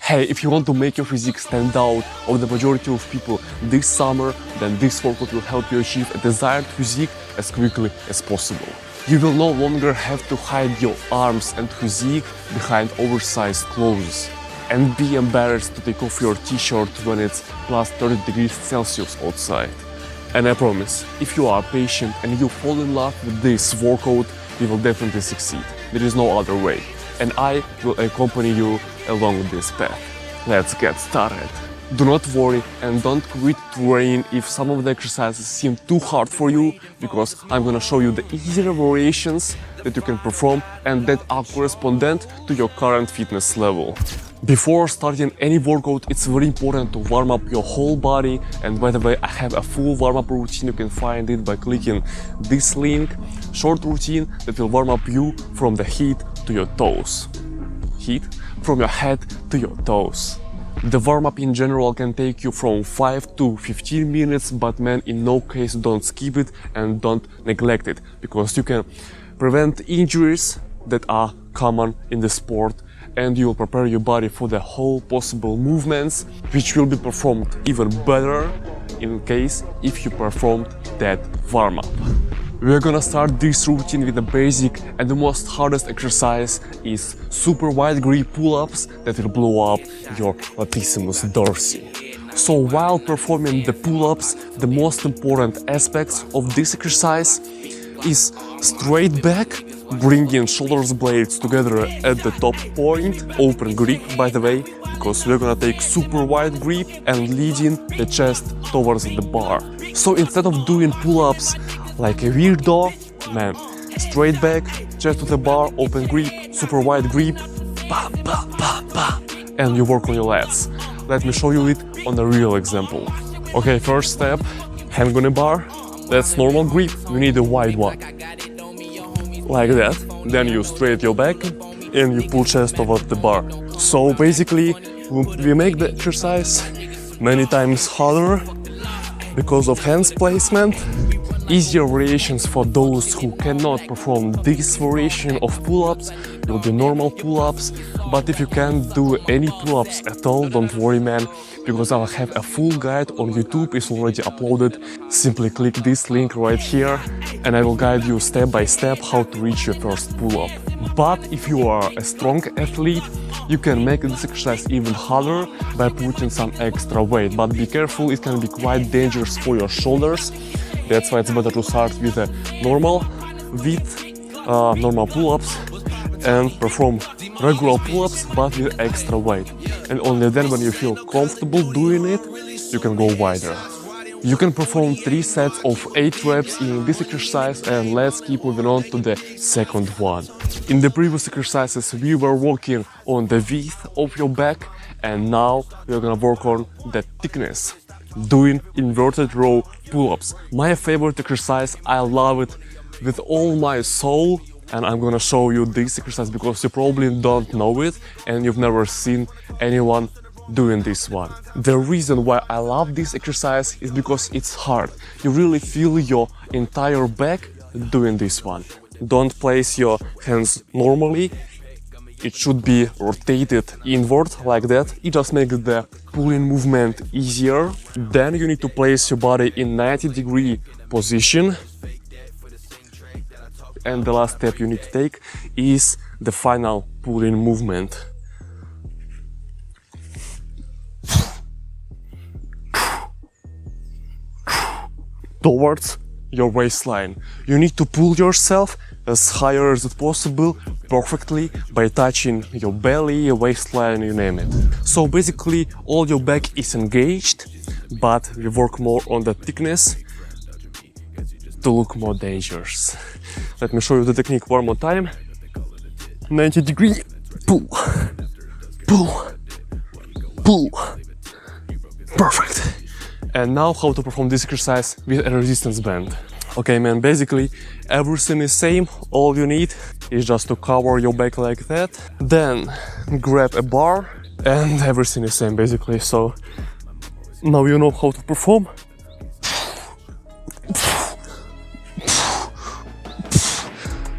Hey, if you want to make your physique stand out of the majority of people this summer, then this workout will help you achieve a desired physique as quickly as possible. You will no longer have to hide your arms and physique behind oversized clothes and be embarrassed to take off your t-shirt when it's plus 30 degrees Celsius outside. And I promise, if you are patient and you fall in love with this workout, you will definitely succeed. There is no other way. And I will accompany you along this path. Let's get started. Do not worry and don't quit training if some of the exercises seem too hard for you, because I'm gonna show you the easier variations that you can perform and that are correspondent to your current fitness level. Before starting any workout, it's very important to warm up your whole body, and by the way, I have a full warm-up routine. You can find it by clicking this link. Short routine that will warm up you from the head to your toes. Heat from your head to your toes. The warm-up in general can take you from 5 to 15 minutes, but man, in no case don't skip it and don't neglect it, because you can prevent injuries that are common in the sport, and you will prepare your body for the whole possible movements, which will be performed even better in case if you performed that warm-up. We're gonna start this routine with the basic and the most hardest exercise is super wide grip pull-ups that will blow up your latissimus dorsi. So while performing the pull-ups, the most important aspects of this exercise is straight back, bringing shoulders blades together at the top point, open grip by the way, because we're gonna take super wide grip and leading the chest towards the bar. So instead of doing pull-ups like a weirdo, man, straight back, chest to the bar, open grip, super wide grip, bam, bam, bam, bam, and you work on your lats. Let me show you it on a real example. Okay, first step, hang on a bar. That's normal grip, you need a wide one. Like that. Then you straighten your back and you pull chest towards the bar. So basically, we make the exercise many times harder because of hands placement. Easier variations for those who cannot perform this variation of pull-ups will be normal pull-ups, but if you can't do any pull-ups at all, don't worry man, because I'll have a full guide on YouTube, it's already uploaded. Simply click this link right here and I will guide you step by step how to reach your first pull-up. But if you are a strong athlete, you can make this exercise even harder by putting some extra weight, but be careful, it can be quite dangerous for your shoulders. That's why it's better to start with a normal width, normal pull-ups and perform regular pull-ups but with extra weight. And only then when you feel comfortable doing it, you can go wider. You can perform 3 sets of 8 reps in this exercise, and let's keep moving on to the second one. In the previous exercises we were working on the width of your back, and now we're gonna work on the thickness. Doing inverted row pull-ups. My favorite exercise, I love it with all my soul, and I'm gonna show you this exercise because you probably don't know it and you've never seen anyone doing this one. The reason why I love this exercise is because it's hard. You really feel your entire back doing this one. Don't place your hands normally. It should be rotated inward like that. It just makes the pulling movement easier. Then you need to place your body in 90-degree position. And the last step you need to take is the final pulling movement. Towards your waistline. You need to pull yourself as higher as possible perfectly by touching your belly, your waistline, you name it. So basically all your back is engaged, but we work more on the thickness to look more dangerous. Let me show you the technique one more time. 90-degree pull, pull, pull. Perfect. And now how to perform this exercise with a resistance band. Okay man, basically everything is same, all you need is just to cover your back like that, then grab a bar and everything is same basically. So now you know how to perform.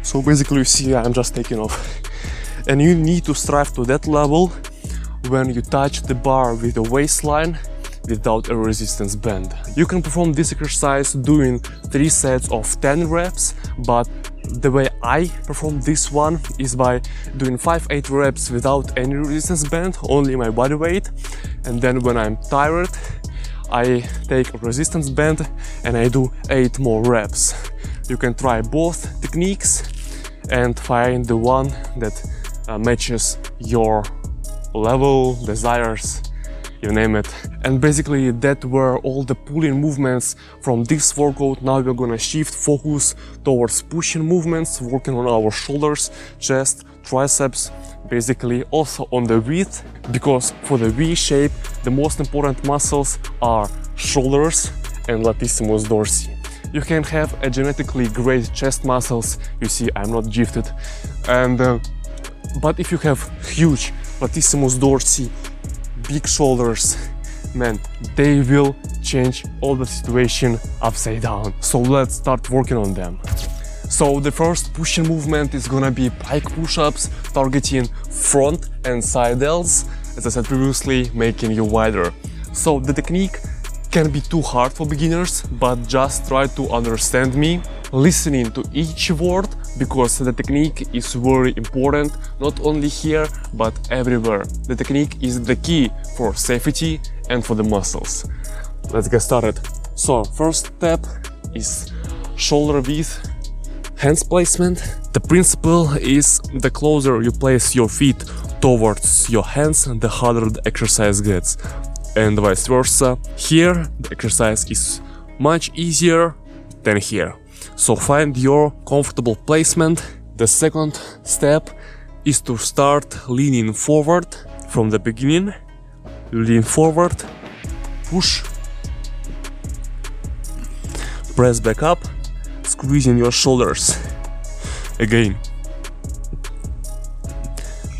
So basically you see I'm just taking off, and you need to strive to that level when you touch the bar with the waistline without a resistance band. You can perform this exercise doing 3 sets of 10 reps, but the way I perform this one is by doing 5-8 reps without any resistance band, only my body weight, and then when I'm tired I take a resistance band and I do 8 more reps. You can try both techniques and find the one that matches your level, desires, you name it. And basically that were all the pulling movements from this workout. Now we're gonna shift focus towards pushing movements, working on our shoulders, chest, triceps, basically also on the width, because for the V shape the most important muscles are shoulders and latissimus dorsi. You can have a genetically great chest muscles, you see I'm not gifted, and but if you have huge latissimus dorsi, big shoulders, man, they will change all the situation upside down. So let's start working on them. So the first pushing movement is gonna be pike push-ups, targeting front and side delts, as I said previously, making you wider. So the technique can be too hard for beginners, but just try to understand me, listening to each word, because the technique is very important, not only here, but everywhere. The technique is the key for safety and for the muscles. Let's get started. So first step is shoulder width, hands placement. The principle is the closer you place your feet towards your hands, the harder the exercise gets, and vice versa. Here the exercise is much easier than here. So find your comfortable placement. The second step is to start leaning forward from the beginning. You lean forward, push, press back up, squeezing your shoulders. Again.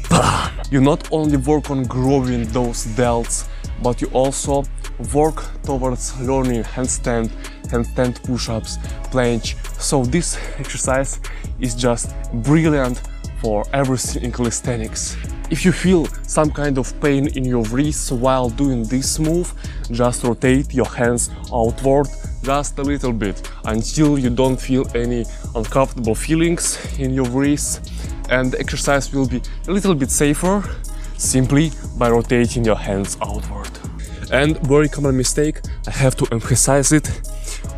Bam. You not only work on growing those delts, but you also work towards learning handstand push-ups, planche. So this exercise is just brilliant for everything in calisthenics. If you feel some kind of pain in your wrists while doing this move, just rotate your hands outward just a little bit until you don't feel any uncomfortable feelings in your wrists, and the exercise will be a little bit safer simply by rotating your hands outward. And very common mistake, I have to emphasize it,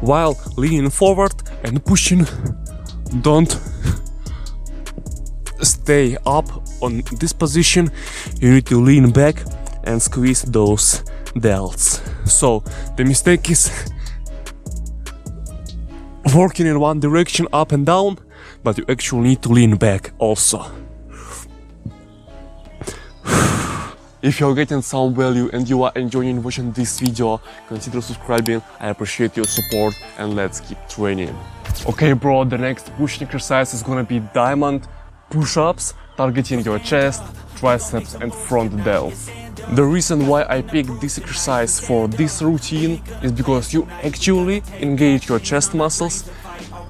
while leaning forward and pushing, don't stay up on this position. You need to lean back and squeeze those delts. So the mistake is working in one direction up and down, but you actually need to lean back also. If you're getting some value and you are enjoying watching this video, consider subscribing. I appreciate your support, and let's keep training. Okay bro, the next pushing exercise is gonna be diamond push-ups, targeting your chest, triceps and front delts. The reason why I picked this exercise for this routine is because you actually engage your chest muscles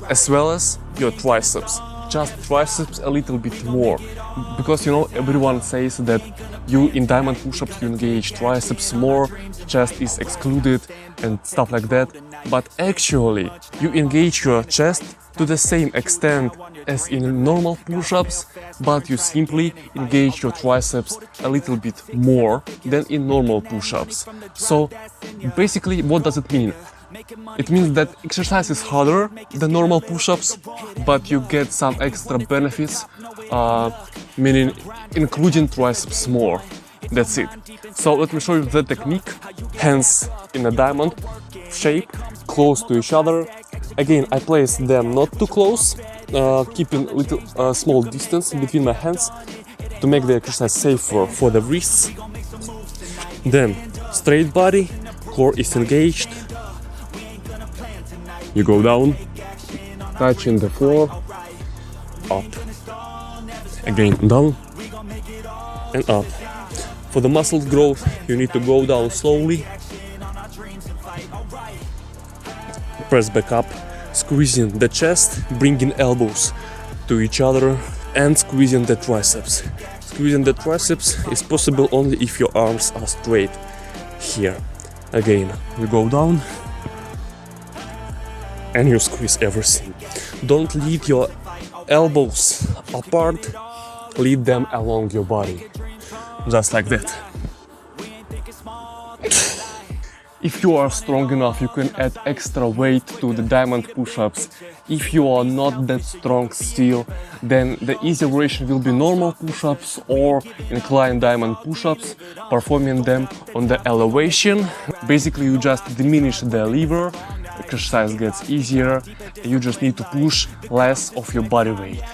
as well as your triceps. Just triceps a little bit more, because you know everyone says that you in diamond push-ups you engage triceps more, chest is excluded and stuff like that, but actually you engage your chest to the same extent as in normal push-ups, but you simply engage your triceps a little bit more than in normal push-ups. So basically what does it mean? It means that exercise is harder than normal push-ups, but you get some extra benefits, meaning including triceps more. That's it. So let me show you the technique. Hands in a diamond shape, close to each other. Again, I place them not too close, keeping a little small distance between my hands to make the exercise safer for the wrists. Then straight body, core is engaged. You go down, touching the floor, up, again down and up. For the muscle growth, you need to go down slowly, press back up, squeezing the chest, bringing elbows to each other and squeezing the triceps. squeezing the triceps is possible only if your arms are straight here. Again, you go down and you squeeze everything. Don't lead your elbows apart, lead them along your body, just like that. If you are strong enough, you can add extra weight to the diamond push-ups. If you are not that strong still, then the easier variation will be normal push-ups or inclined diamond push-ups, performing them on the elevation. Basically, you just diminish the lever, exercise gets easier, you just need to push less of your body weight.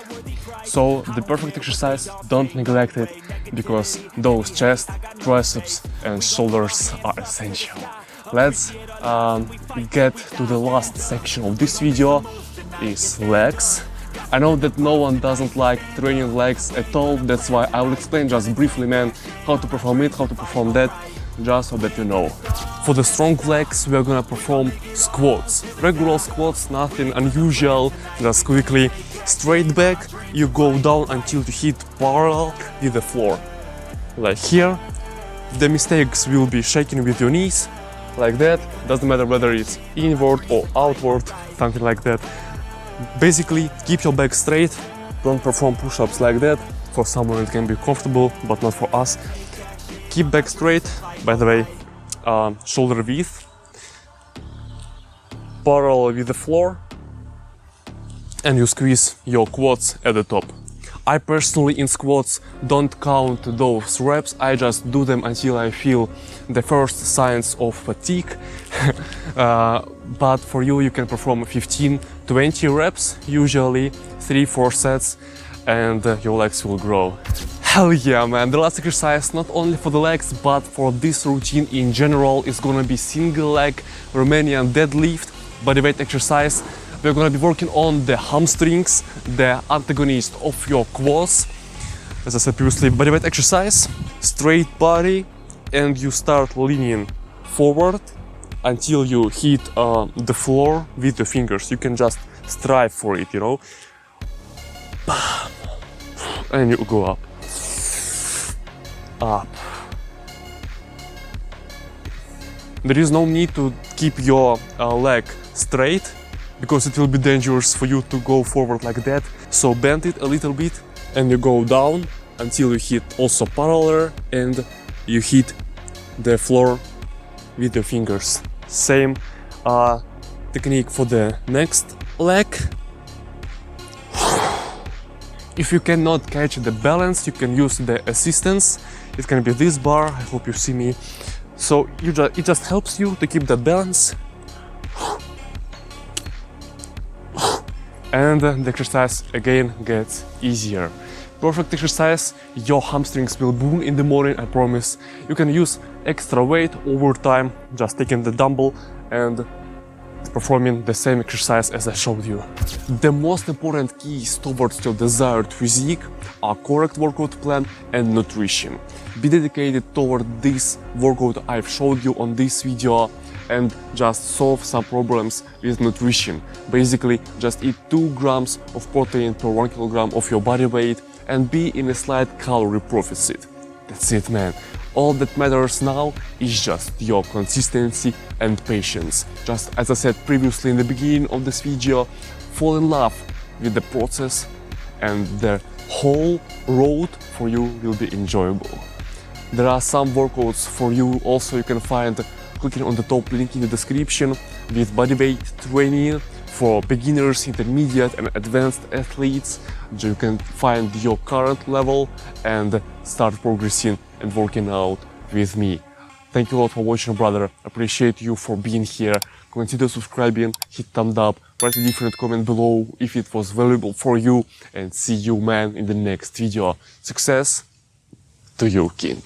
So the perfect exercise, don't neglect it, because those chest, triceps and shoulders are essential. Let's get to the last section of this video, is legs. I know that no one doesn't like training legs at all, that's why I will explain just briefly, man, how to perform it, how to perform that, just so that you know. For the strong legs, we are gonna perform squats. Regular squats, nothing unusual, just quickly. Straight back, you go down until you hit parallel with the floor. Like here. The mistakes will be shaking with your knees, like that. Doesn't matter whether it's inward or outward, something like that. Basically, keep your back straight, don't perform push-ups like that. For someone it can be comfortable, but not for us. Keep back straight, by the way, shoulder width, parallel with the floor, and you squeeze your quads at the top. I personally in squats don't count those reps, I just do them until I feel the first signs of fatigue. But for you, you can perform 15-20 reps, usually 3-4 sets, and your legs will grow. Hell yeah, man! The last exercise, not only for the legs, but for this routine in general, is gonna be single leg Romanian deadlift, bodyweight exercise. We're gonna be working on the hamstrings, the antagonist of your quads. As I said previously, bodyweight exercise, straight body, and you start leaning forward until you hit the floor with your fingers. You can just strive for it, you know. Bam. And you go up. Up. There is no need to keep your leg straight, because it will be dangerous for you to go forward like that. So bend it a little bit and you go down until you hit also parallel and you hit the floor with your fingers. Same technique for the next leg. If you cannot catch the balance, you can use the assistance. It can be this bar, I hope you see me. So it just helps you to keep the balance. And the exercise again gets easier. Perfect exercise, your hamstrings will boom in the morning, I promise. You can use extra weight over time, just taking the dumbbell and performing the same exercise as I showed you. The most important keys towards your desired physique are correct workout plan and nutrition. Be dedicated toward this workout I've showed you on this video and just solve some problems with nutrition. Basically, just eat 2 grams of protein per 1 kilogram of your body weight and be in a slight calorie deficit. That's it, man. All that matters now is just your consistency and patience. Just as I said previously in the beginning of this video, fall in love with the process and the whole road for you will be enjoyable. There are some workouts for you also you can find clicking on the top link in the description with bodyweight training for beginners, intermediate and advanced athletes. You can find your current level and start progressing and working out with me. Thank you a lot for watching, brother. Appreciate you for being here. Consider subscribing, hit thumbs up, write a different comment below if it was valuable for you, and see you, man, in the next video. Success to you, King.